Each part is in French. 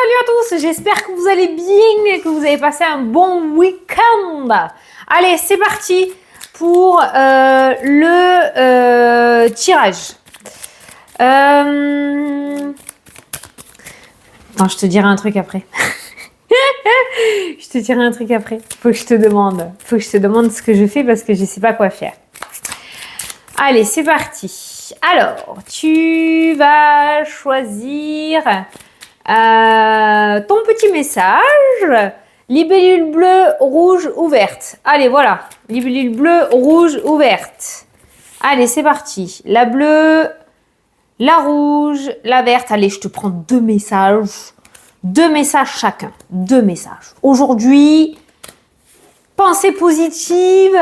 Salut à tous, j'espère que vous allez bien et que vous avez passé un bon week-end. Allez, c'est parti pour le tirage. Attends, je te dirai un truc après. Je te dirai un truc après. Faut que je te demande ce que je fais parce que je ne sais pas quoi faire. Allez, c'est parti. Alors, tu vas choisir ton petit message. Libellule bleue, rouge ou verte. Allez, voilà. Libellule bleue, rouge ou verte. Allez, c'est parti. La bleue, la rouge, la verte. Allez, je te prends 2 messages. 2 messages chacun. 2 messages. Aujourd'hui, pensée positive.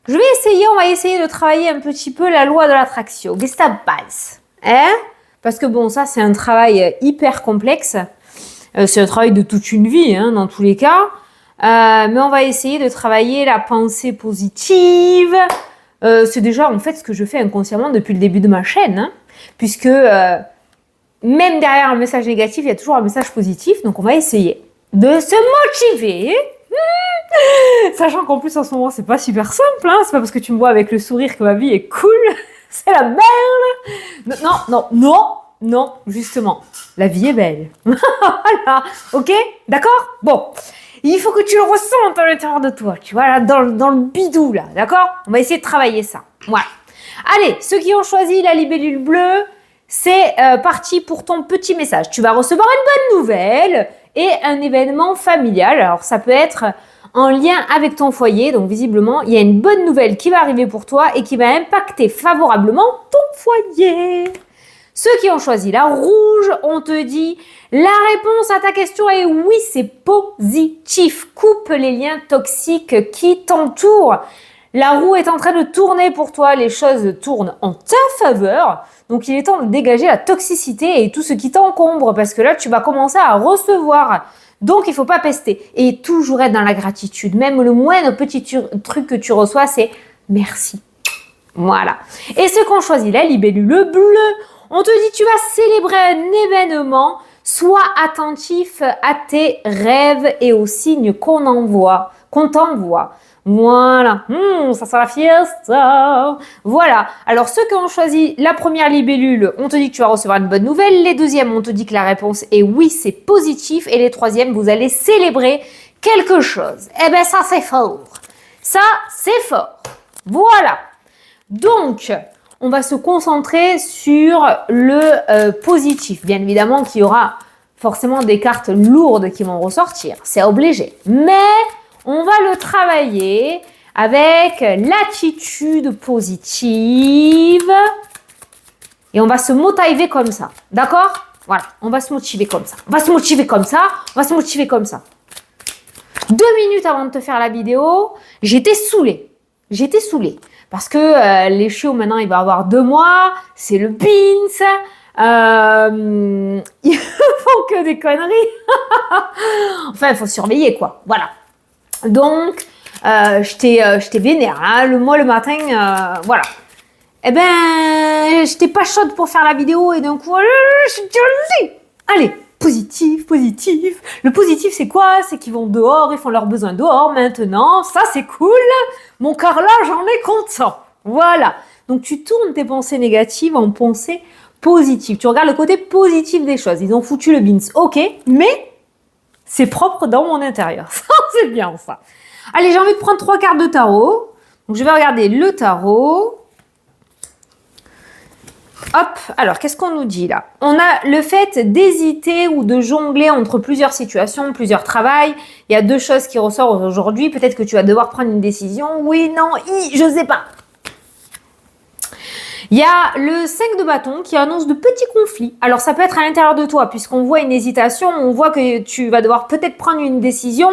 On va essayer de travailler un petit peu la loi de l'attraction. Qu'est-ce que ça passe? Parce que bon, ça, c'est un travail hyper complexe. C'est un travail de toute une vie, hein, dans tous les cas. Mais on va essayer de travailler la pensée positive. C'est déjà, en fait, ce que je fais inconsciemment depuis le début de ma chaîne. Hein, puisque même derrière un message négatif, il y a toujours un message positif. Donc, on va essayer de se motiver. Sachant qu'en plus en ce moment c'est pas super simple, hein. C'est pas parce que tu me vois avec le sourire que ma vie est cool, c'est la merde. Non, justement, la vie est belle. Voilà, ok, d'accord. Bon, il faut que tu le ressentes à l'intérieur de toi, tu vois, là, dans le bidou, là, d'accord. On va essayer de travailler ça, voilà. Allez, ceux qui ont choisi la libellule bleue, c'est parti pour ton petit message. Tu vas recevoir une bonne nouvelle et un événement familial. Alors, ça peut être en lien avec ton foyer. Donc, visiblement, il y a une bonne nouvelle qui va arriver pour toi et qui va impacter favorablement ton foyer. Ceux qui ont choisi la rouge, on te dit la réponse à ta question est oui, c'est positif. Coupe les liens toxiques qui t'entourent. La roue est en train de tourner pour toi, les choses tournent en ta faveur. Donc, il est temps de dégager la toxicité et tout ce qui t'encombre parce que là, tu vas commencer à recevoir. Donc, il ne faut pas pester et toujours être dans la gratitude. Même le moindre petit truc que tu reçois, c'est merci. Voilà. Et ceux qui ont choisi la libellule bleue, on te dit tu vas célébrer un événement. Sois attentif à tes rêves et aux signes qu'on t'envoie. Voilà, ça sent la fiesta. Voilà, alors ceux qui ont choisi la première libellule, on te dit que tu vas recevoir une bonne nouvelle. Les deuxièmes, on te dit que la réponse est oui, c'est positif. Et les troisièmes, vous allez célébrer quelque chose. Eh bien, ça, c'est fort. Ça, c'est fort. Voilà. Donc, on va se concentrer sur le positif. Bien évidemment qu'il y aura forcément des cartes lourdes qui vont ressortir. C'est obligé. Mais on va le travailler avec l'attitude positive et on va se motiver comme ça. D'accord? Voilà, on va se motiver comme ça. On va se motiver comme ça. On va se motiver comme ça. 2 minutes avant de te faire la vidéo, j'étais saoulée. Parce que les chiots, maintenant, il va avoir 2 mois. C'est le Beans. Ils font que des conneries. Enfin, il faut surveiller, quoi. Voilà. Donc, j'étais vénère. Hein. Moi, le matin, voilà. Eh ben, j'étais pas chaude pour faire la vidéo et d'un coup, je dis, allez, positif. Le positif, c'est quoi? C'est qu'ils vont dehors, ils font leurs besoins dehors maintenant. Ça, c'est cool. Mon cœur là, j'en ai content. Voilà. Donc, tu tournes tes pensées négatives en pensées positives. Tu regardes le côté positif des choses. Ils ont foutu le beans. Ok, mais c'est propre dans mon intérieur. Ça, c'est bien ça. Allez, j'ai envie de prendre 3 cartes de tarot. Donc, je vais regarder le tarot. Hop, alors, qu'est-ce qu'on nous dit là? On a le fait d'hésiter ou de jongler entre plusieurs situations, plusieurs travails. Il y a 2 choses qui ressortent aujourd'hui. Peut-être que tu vas devoir prendre une décision. Oui, non, je sais pas. Il y a le 5 de bâton qui annonce de petits conflits. Alors, ça peut être à l'intérieur de toi, puisqu'on voit une hésitation, on voit que tu vas devoir peut-être prendre une décision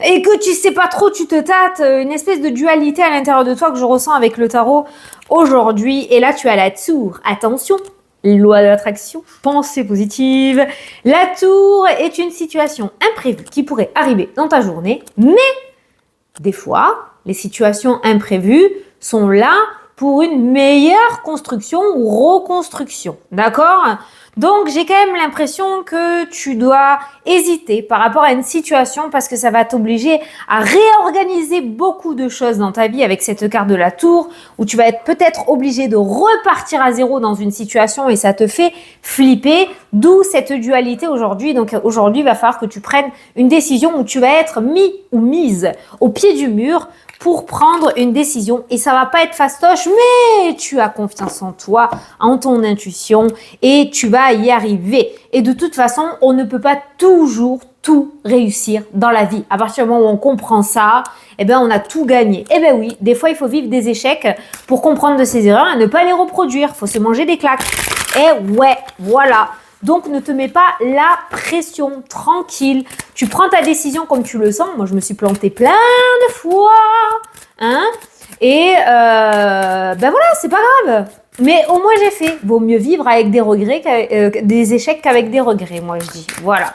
et que tu sais pas trop, tu te tâtes, une espèce de dualité à l'intérieur de toi que je ressens avec le tarot aujourd'hui. Et là, tu as la tour. Attention, loi de l'attraction, pensée positive. La tour est une situation imprévue qui pourrait arriver dans ta journée, mais des fois, les situations imprévues sont là pour une meilleure construction ou reconstruction. D'accord? Donc, j'ai quand même l'impression que tu dois hésiter par rapport à une situation parce que ça va t'obliger à réorganiser beaucoup de choses dans ta vie avec cette carte de la tour où tu vas être peut-être obligé de repartir à zéro dans une situation et ça te fait flipper, d'où cette dualité aujourd'hui. Donc, aujourd'hui, il va falloir que tu prennes une décision où tu vas être mis ou mise au pied du mur pour prendre une décision et ça va pas être fastoche, mais tu as confiance en toi, en ton intuition et tu vas y arriver. Et de toute façon, on ne peut pas toujours tout réussir dans la vie. À partir du moment où on comprend ça, eh ben on a tout gagné. Eh ben oui, des fois il faut vivre des échecs pour comprendre de ses erreurs et ne pas les reproduire. Faut se manger des claques. Et ouais, voilà. Donc, ne te mets pas la pression, tranquille. Tu prends ta décision comme tu le sens. Moi, je me suis plantée plein de fois. Hein? Et ben voilà, c'est pas grave. Mais au moins, j'ai fait. Vaut mieux vivre avec des regrets, des échecs qu'avec des regrets, moi, je dis. Voilà.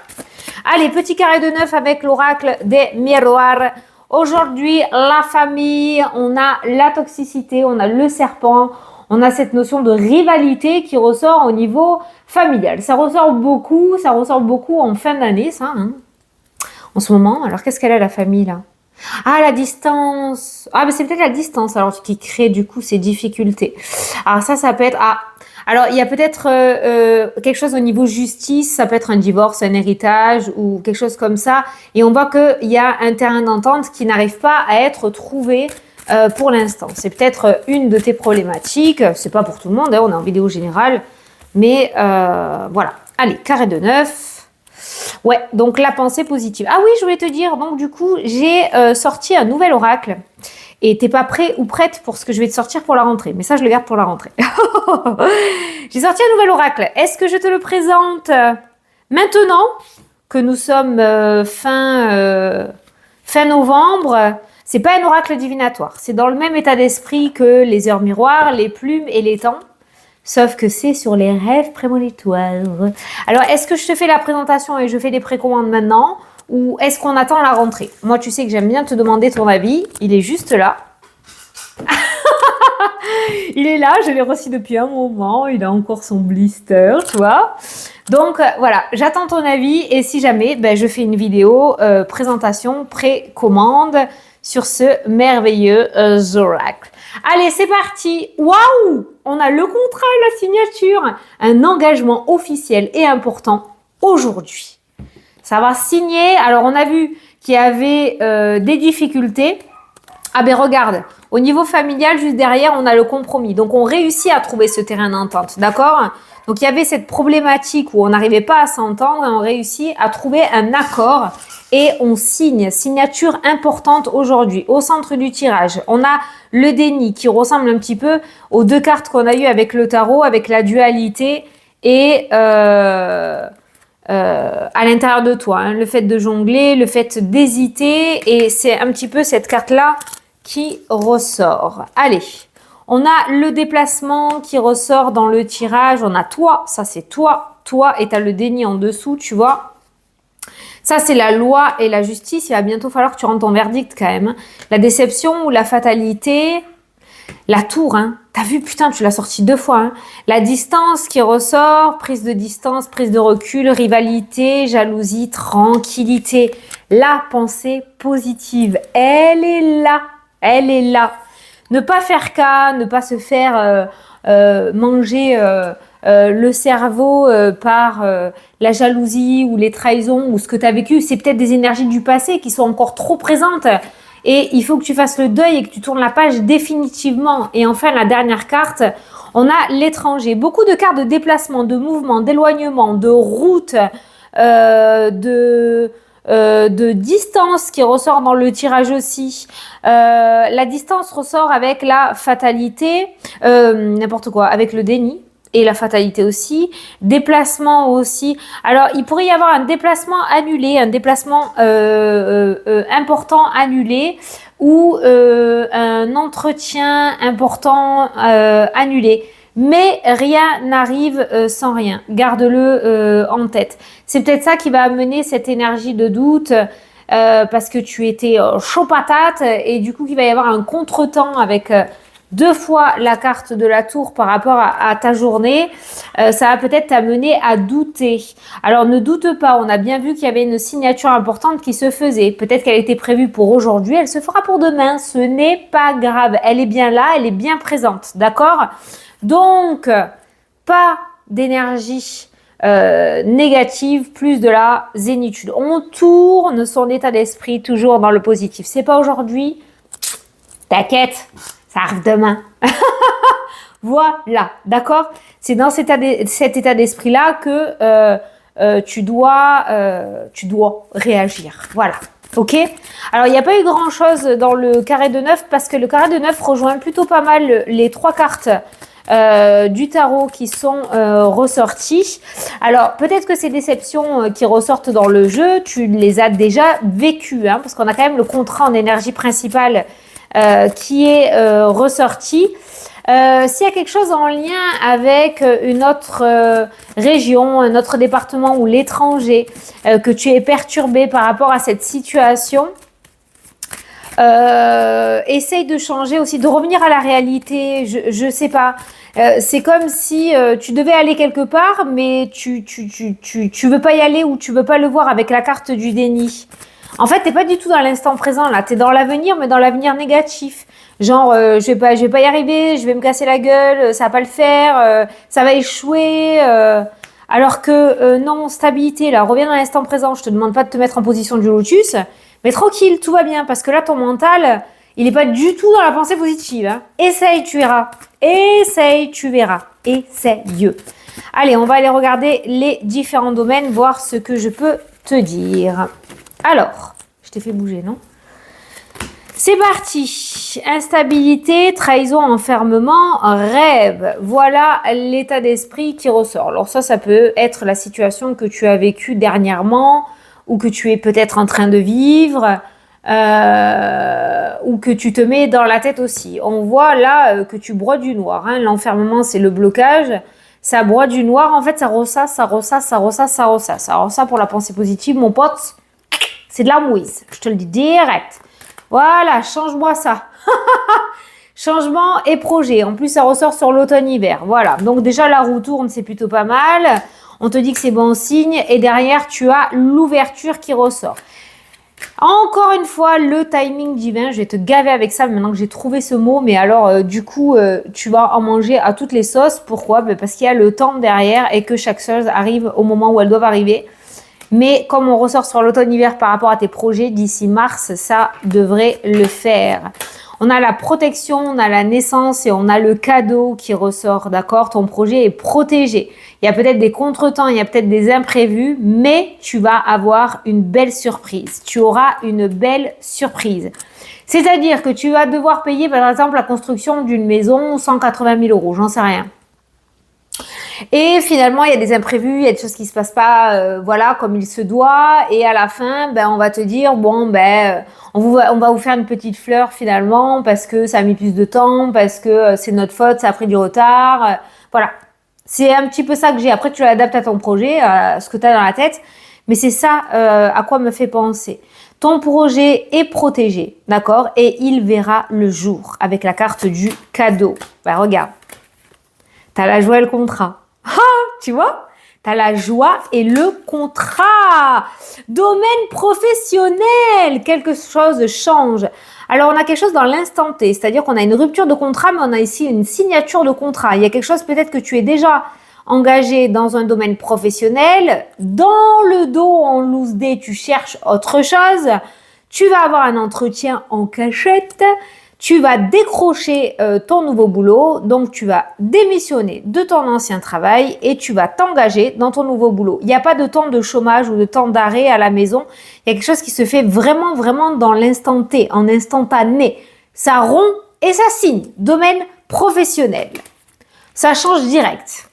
Allez, petit carré de 9 avec l'oracle des miroirs. Aujourd'hui, la famille, on a la toxicité, on a le serpent. On a cette notion de rivalité qui ressort au niveau familial. Ça ressort beaucoup en fin d'année, ça, hein, en ce moment. Alors, qu'est-ce qu'elle a, la famille, là? Ah, la distance. Ah, mais c'est peut-être la distance, alors, qui crée, du coup, ces difficultés. Alors, ça peut être... Ah, alors, il y a peut-être quelque chose au niveau justice, ça peut être un divorce, un héritage ou quelque chose comme ça. Et on voit qu'il y a un terrain d'entente qui n'arrive pas à être trouvé pour l'instant. C'est peut-être une de tes problématiques. C'est pas pour tout le monde, hein, on est en vidéo générale. Mais voilà. Allez, carré de 9. Ouais, donc la pensée positive. Ah oui, je voulais te dire, donc du coup, j'ai sorti un nouvel oracle. Et t'es pas prêt ou prête pour ce que je vais te sortir pour la rentrée. Mais ça, je le garde pour la rentrée. J'ai sorti un nouvel oracle. Est-ce que je te le présente maintenant que nous sommes fin novembre? C'est pas un oracle divinatoire. C'est dans le même état d'esprit que les heures miroirs, les plumes et les temps. Sauf que c'est sur les rêves prémonitoires. Alors, est-ce que je te fais la présentation et je fais des précommandes maintenant? Ou est-ce qu'on attend la rentrée? Moi, tu sais que j'aime bien te demander ton avis. Il est juste là. Il est là, je l'ai reçu depuis un moment. Il a encore son blister, tu vois. Donc, voilà, j'attends ton avis. Et si jamais, ben, je fais une vidéo présentation, précommande sur ce merveilleux oracle. Allez, c'est parti. Waouh! On a le contrat et la signature. Un engagement officiel et important aujourd'hui. Ça va signer. Alors, on a vu qu'il y avait des difficultés. Ah ben regarde, au niveau familial, juste derrière, on a le compromis. Donc, on réussit à trouver ce terrain d'entente, d'accord? Donc, il y avait cette problématique où on n'arrivait pas à s'entendre et on réussit à trouver un accord et on signe. Signature importante aujourd'hui. Au centre du tirage, on a le déni qui ressemble un petit peu aux deux cartes qu'on a eues avec le tarot, avec la dualité et... à l'intérieur de toi, hein, le fait de jongler, le fait d'hésiter et c'est un petit peu cette carte-là qui ressort. Allez, on a le déplacement qui ressort dans le tirage, on a toi, ça c'est toi et tu as le déni en dessous, tu vois. Ça c'est la loi et la justice, il va bientôt falloir que tu rendes ton verdict quand même. La déception ou la fatalité, la tour, hein. T'as vu, putain, tu l'as sorti 2 fois. Hein. La distance qui ressort, prise de distance, prise de recul, rivalité, jalousie, tranquillité. La pensée positive, elle est là. Elle est là. Ne pas faire cas, ne pas se faire manger le cerveau par la jalousie ou les trahisons ou ce que tu as vécu. C'est peut-être des énergies du passé qui sont encore trop présentes. Et il faut que tu fasses le deuil et que tu tournes la page définitivement. Et enfin, la dernière carte, on a l'étranger. Beaucoup de cartes de déplacement, de mouvement, d'éloignement, de route, de distance qui ressort dans le tirage aussi. La distance ressort avec la fatalité, n'importe quoi, avec le déni. Et la fatalité aussi, déplacement aussi. Alors, il pourrait y avoir un déplacement annulé, un déplacement important annulé ou un entretien important annulé. Mais rien n'arrive sans rien. Garde-le en tête. C'est peut-être ça qui va amener cette énergie de doute parce que tu étais chaud patate et du coup, il va y avoir un contretemps avec... 2 fois la carte de la tour par rapport à ta journée, ça va peut-être t'amener à douter. Alors ne doute pas, on a bien vu qu'il y avait une signature importante qui se faisait. Peut-être qu'elle était prévue pour aujourd'hui, elle se fera pour demain. Ce n'est pas grave, elle est bien là, elle est bien présente, d'accord? Donc, pas d'énergie négative, plus de la zénitude. On tourne son état d'esprit toujours dans le positif. C'est pas aujourd'hui, t'inquiète, ça arrive demain. Voilà, d'accord? C'est dans cet état d'esprit-là que tu dois réagir. Voilà, ok? Alors, il n'y a pas eu grand-chose dans le carré de 9 parce que le carré de 9 rejoint plutôt pas mal les 3 cartes du tarot qui sont ressorties. Alors, peut-être que ces déceptions qui ressortent dans le jeu, tu les as déjà vécues, hein, parce qu'on a quand même le contrat en énergie principale qui est ressorti. S'il y a quelque chose en lien avec une autre région, un autre département ou l'étranger, que tu es perturbé par rapport à cette situation, essaye de changer aussi, de revenir à la réalité. Je sais pas. C'est comme si tu devais aller quelque part, mais tu veux pas y aller ou tu veux pas le voir avec la carte du déni. En fait, t'es pas du tout dans l'instant présent là. T'es dans l'avenir, mais dans l'avenir négatif. Genre, je vais pas y arriver, je vais me casser la gueule, ça va pas le faire, ça va échouer. Alors que non, stabilité là, reviens dans l'instant présent. Je te demande pas de te mettre en position du lotus, mais tranquille, tout va bien parce que là ton mental, il est pas du tout dans la pensée positive. Hein. Essaye, tu verras. Essaye, tu verras. Essaye. Allez, on va aller regarder les différents domaines, voir ce que je peux te dire. Alors, je t'ai fait bouger, non? C'est parti. Instabilité, trahison, enfermement, rêve. Voilà l'état d'esprit qui ressort. Alors ça peut être la situation que tu as vécue dernièrement ou que tu es peut-être en train de vivre ou que tu te mets dans la tête aussi. On voit là que tu broies du noir. Hein. L'enfermement, c'est le blocage. Ça broie du noir. En fait, ça ressasse, ça ressasse, ça ressasse, ça ressasse. Alors ça, pour la pensée positive, mon pote, c'est de la mouise. Je te le dis direct. Voilà, change-moi ça. Changement et projet. En plus, ça ressort sur l'automne-hiver. Voilà. Donc déjà, la roue tourne, c'est plutôt pas mal. On te dit que c'est bon signe. Et derrière, tu as l'ouverture qui ressort. Encore une fois, le timing divin. Je vais te gaver avec ça maintenant que j'ai trouvé ce mot. Mais alors, du coup, tu vas en manger à toutes les sauces. Pourquoi? Parce qu'il y a le temps derrière et que chaque chose arrive au moment où elles doivent arriver. Mais comme on ressort sur l'automne-hiver par rapport à tes projets, d'ici mars, ça devrait le faire. On a la protection, on a la naissance et on a le cadeau qui ressort, d'accord? Ton projet est protégé. Il y a peut-être des contretemps, il y a peut-être des imprévus, mais tu vas avoir une belle surprise. Tu auras une belle surprise. C'est-à-dire que tu vas devoir payer, par exemple, la construction d'une maison 180 000 €, j'en sais rien. Et finalement, il y a des imprévus, il y a des choses qui se passent pas, voilà, comme il se doit. Et à la fin, on va te dire, bon, on va vous faire une petite fleur finalement parce que ça a mis plus de temps, parce que c'est notre faute, ça a pris du retard. Voilà. C'est un petit peu ça que j'ai. Après, tu l'adaptes à ton projet, à ce que tu as dans la tête. Mais c'est ça à quoi me fait penser. Ton projet est protégé, d'accord? Et il verra le jour avec la carte du cadeau. Regarde. T'as la joie et le contrat. Ah, tu vois? T'as la joie et le contrat. Domaine professionnel. Quelque chose change. Alors, on a quelque chose dans l'instant T. C'est-à-dire qu'on a une rupture de contrat, mais on a ici une signature de contrat. Il y a quelque chose peut-être que tu es déjà engagé dans un domaine professionnel. Dans le dos, en loose day, tu cherches autre chose. Tu vas avoir un entretien en cachette. Tu vas décrocher ton nouveau boulot, donc tu vas démissionner de ton ancien travail et tu vas t'engager dans ton nouveau boulot. Il n'y a pas de temps de chômage ou de temps d'arrêt à la maison. Il y a quelque chose qui se fait vraiment, vraiment dans l'instant T, en instantané. Ça rompt et ça signe. Domaine professionnel. Ça change direct.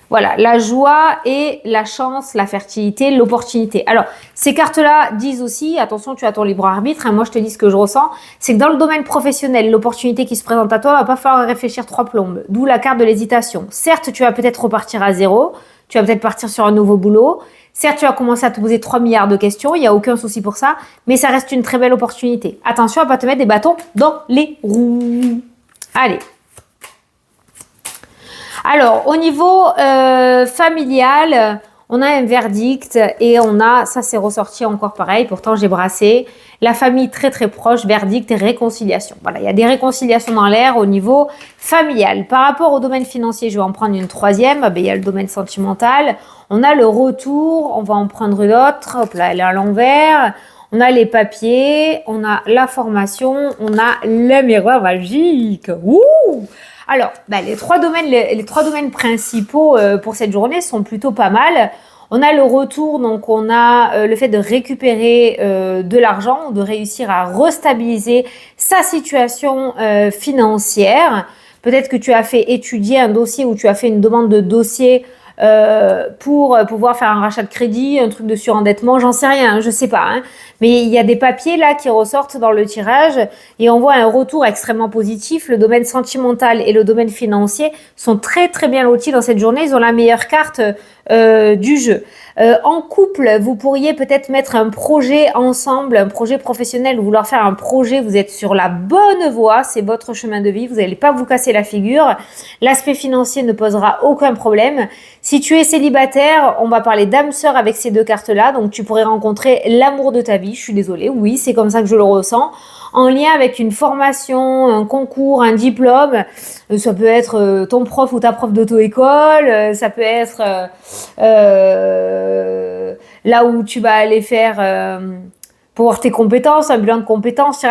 Voilà, la joie et la chance, la fertilité, l'opportunité. Alors, ces cartes-là disent aussi, attention, tu as ton libre arbitre, hein, moi je te dis ce que je ressens, c'est que dans le domaine professionnel, l'opportunité qui se présente à toi, va pas falloir réfléchir 3 plombes, d'où la carte de l'hésitation. Certes, tu vas peut-être repartir à zéro, tu vas peut-être partir sur un nouveau boulot, certes, tu vas commencer à te poser 3 milliards de questions, il n'y a aucun souci pour ça, mais ça reste une très belle opportunité. Attention à pas te mettre des bâtons dans les roues. Allez. Alors, au niveau familial, on a un verdict et on a, ça c'est ressorti encore pareil, pourtant j'ai brassé, la famille très très proche, verdict et réconciliation. Voilà, il y a des réconciliations dans l'air au niveau familial. Par rapport au domaine financier, je vais en prendre une troisième, il y a le domaine sentimental, on a le retour, on va en prendre une autre, hop là, elle est à l'envers. On a les papiers, on a la formation, on a le miroir magique. Ouh! Alors, les trois domaines principaux pour cette journée sont plutôt pas mal. On a le retour, donc on a le fait de récupérer de l'argent, de réussir à restabiliser sa situation financière. Peut-être que tu as fait étudier un dossier ou tu as fait une demande de dossier pour pouvoir faire un rachat de crédit, un truc de surendettement, j'en sais rien, je sais pas. Hein. Mais il y a des papiers là qui ressortent dans le tirage et on voit un retour extrêmement positif. Le domaine sentimental et le domaine financier sont très très bien lotis dans cette journée. Ils ont la meilleure carte du jeu. En couple, vous pourriez peut-être mettre un projet ensemble, un projet professionnel ou vouloir faire un projet. Vous êtes sur la bonne voie, c'est votre chemin de vie. Vous n'allez pas vous casser la figure. L'aspect financier ne posera aucun problème. Si tu es célibataire, on va parler d'âme sœur avec ces deux cartes-là. Donc, tu pourrais rencontrer l'amour de ta vie. Je suis désolée. Oui, c'est comme ça que je le ressens. En lien avec une formation, un concours, un diplôme. Ça peut être ton prof ou ta prof d'auto-école. Ça peut être là où tu vas aller faire pour voir tes compétences, un bilan de compétences.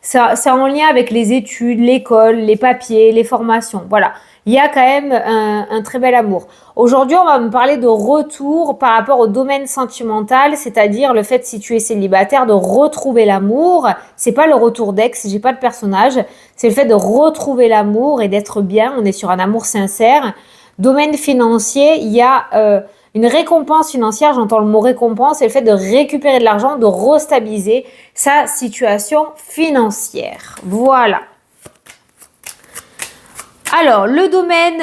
C'est en lien avec les études, l'école, les papiers, les formations. Voilà. Il y a quand même un très bel amour. Aujourd'hui, on va me parler de retour par rapport au domaine sentimental, c'est-à-dire le fait, si tu es célibataire, de retrouver l'amour. C'est pas le retour d'ex, j'ai pas de personnage. C'est le fait de retrouver l'amour et d'être bien. On est sur un amour sincère. Domaine financier, il y a une récompense financière, j'entends le mot récompense, c'est le fait de récupérer de l'argent, de restabiliser sa situation financière. Voilà. Alors, le domaine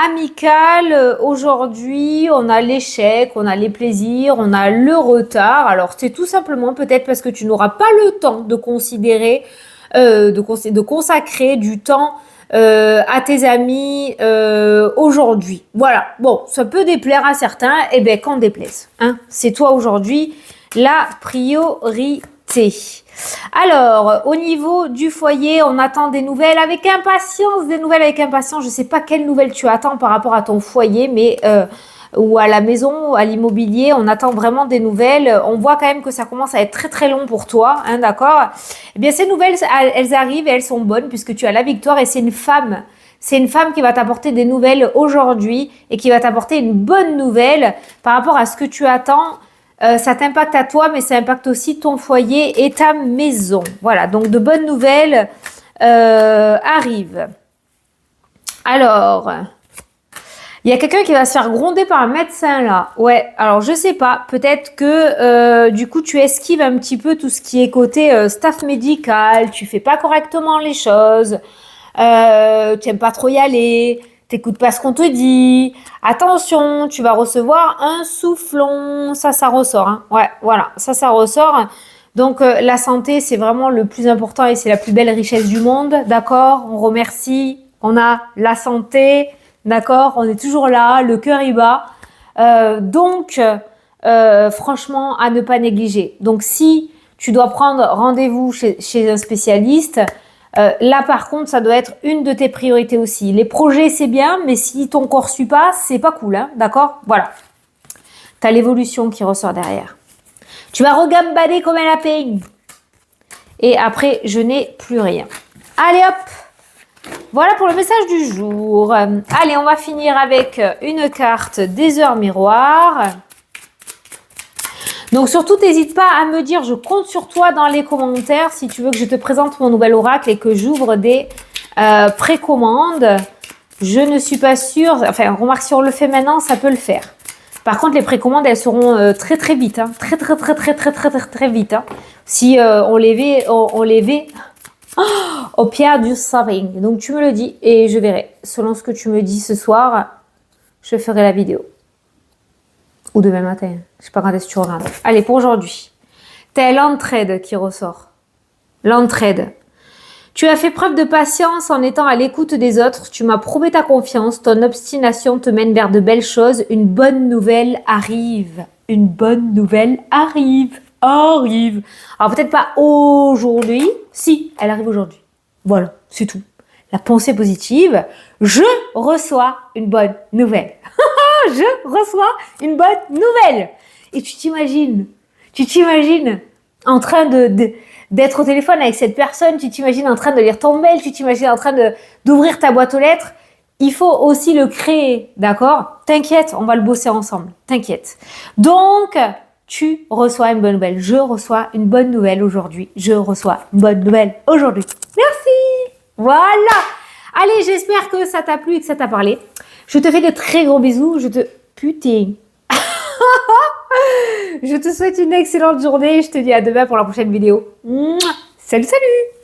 amical, aujourd'hui, on a l'échec, on a les plaisirs, on a le retard. Alors, c'est tout simplement peut-être parce que tu n'auras pas le temps de considérer, de consacrer du temps à tes amis aujourd'hui. Voilà. Bon, ça peut déplaire à certains, et bien qu'en déplaise. Hein, c'est toi aujourd'hui la priorité. Alors, au niveau du foyer, on attend des nouvelles avec impatience, Je ne sais pas quelles nouvelles tu attends par rapport à ton foyer, mais ou à la maison, ou à l'immobilier, on attend vraiment des nouvelles. On voit quand même que ça commence à être très très long pour toi, hein, d'accord? Eh bien, ces nouvelles, elles arrivent et elles sont bonnes puisque tu as la victoire et c'est une femme. C'est une femme qui va t'apporter des nouvelles aujourd'hui et qui va t'apporter une bonne nouvelle par rapport à ce que tu attends. Ça t'impacte à toi, mais ça impacte aussi ton foyer et ta maison. Voilà, donc de bonnes nouvelles arrivent. Alors, il y a quelqu'un qui va se faire gronder par un médecin là. Ouais, alors je sais pas, peut-être que du coup tu esquives un petit peu tout ce qui est côté staff médical, tu fais pas correctement les choses, tu n'aimes pas trop y aller. T'écoutes pas ce qu'on te dit. Attention, tu vas recevoir un soufflon. Ça ressort. Hein. Ouais, voilà, ça ressort. Donc, la santé, c'est vraiment le plus important et c'est la plus belle richesse du monde. D'accord? On remercie. On a la santé. D'accord? On est toujours là. Le cœur y bat. Donc, franchement, à ne pas négliger. Donc, si tu dois prendre rendez-vous chez un spécialiste, là, par contre, ça doit être une de tes priorités aussi. Les projets, c'est bien, mais si ton corps suit pas, c'est pas cool, hein, d'accord? Voilà. Tu as l'évolution qui ressort derrière. Tu vas regambader comme un lapin. Et après, je n'ai plus rien. Allez, hop. Voilà pour le message du jour. Allez, on va finir avec une carte des heures miroirs. Donc surtout, n'hésite pas à me dire, je compte sur toi dans les commentaires si tu veux que je te présente mon nouvel oracle et que j'ouvre des précommandes. Je ne suis pas sûre, enfin remarque si on le fait maintenant, ça peut le faire. Par contre, les précommandes, elles seront très très vite, hein, très vite. Hein, si on les met au pied du saving. Donc tu me le dis et je verrai. Selon ce que tu me dis ce soir, je ferai la vidéo. Ou demain matin. Je sais pas quand est-ce que tu regardes. Allez, pour aujourd'hui. T'as l'entraide qui ressort. L'entraide. Tu as fait preuve de patience en étant à l'écoute des autres. Tu m'as prouvé ta confiance. Ton obstination te mène vers de belles choses. Une bonne nouvelle arrive. Une bonne nouvelle arrive. Arrive. Alors peut-être pas aujourd'hui. Si, elle arrive aujourd'hui. Voilà, c'est tout. La pensée positive. Je reçois une bonne nouvelle. Je reçois une bonne nouvelle. Et tu t'imagines en train d'être au téléphone avec cette personne, tu t'imagines en train de lire ton mail, tu t'imagines en train d'ouvrir ta boîte aux lettres. Il faut aussi le créer, d'accord? T'inquiète, on va le bosser ensemble, t'inquiète. Donc, tu reçois une bonne nouvelle. Je reçois une bonne nouvelle aujourd'hui. Je reçois une bonne nouvelle aujourd'hui. Merci. Voilà. Allez, j'espère que ça t'a plu et que ça t'a parlé. Je te fais de très gros bisous. Putain. Je te souhaite une excellente journée. Je te dis à demain pour la prochaine vidéo. Mouah. Salut, salut.